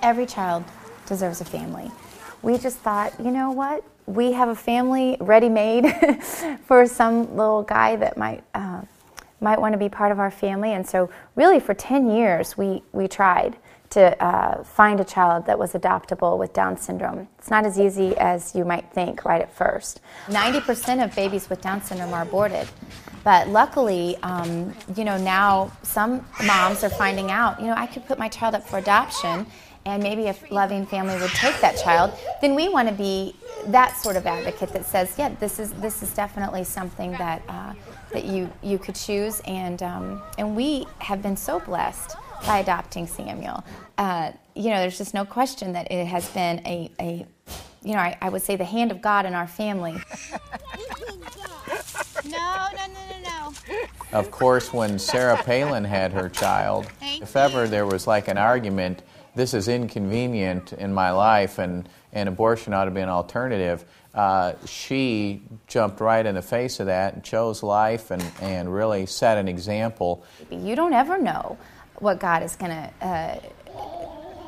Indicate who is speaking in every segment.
Speaker 1: Every child deserves a family. We just thought, you know what? We have a family ready-made for some little guy that might want to be part of our family. And so really for 10 years we tried to find a child that was adoptable with Down syndrome. It's not as easy as you might think right at first. 90% of babies with Down syndrome are aborted. But luckily, you know, now some moms are finding out, you know, I could put my child up for adoption, and maybe if loving family would take that child, then we want to be that sort of advocate that says, yeah, this is definitely something that that you could choose, and we have been so blessed by adopting Samuel. You know, there's just no question that it has been a you know, I would say the hand of God in our family.
Speaker 2: No.
Speaker 3: Of course, when Sarah Palin had her child, if ever there was like an argument, this is inconvenient in my life and abortion ought to be an alternative, she jumped right in the face of that and chose life and really set an example.
Speaker 1: You don't ever know what God is going to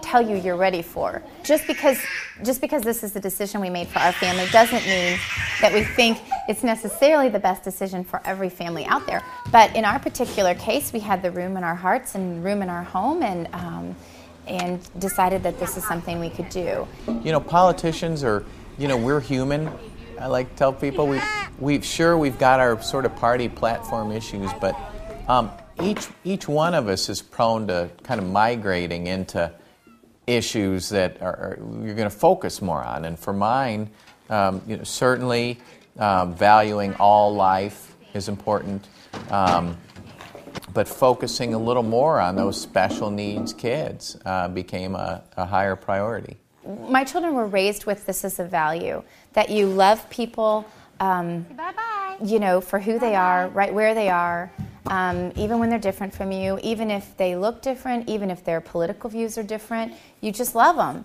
Speaker 1: tell you you're ready for. Just because this is the decision we made for our family doesn't mean that we think it's necessarily the best decision for every family out there. But in our particular case, we had the room in our hearts and room in our home, and decided that this is something we could do.
Speaker 3: You know, politicians are, you know, we're human. I like to tell people we've got our sort of party platform issues, but each one of us is prone to kind of migrating into issues that you're going to focus more on. And for mine, you know, certainly valuing all life is important, but focusing a little more on those special needs kids became a higher priority.
Speaker 1: My children were raised with this as a value, that you love people, you know, for who they are, right where they are, even when they're different from you, even if they look different, even if their political views are different, you just love them.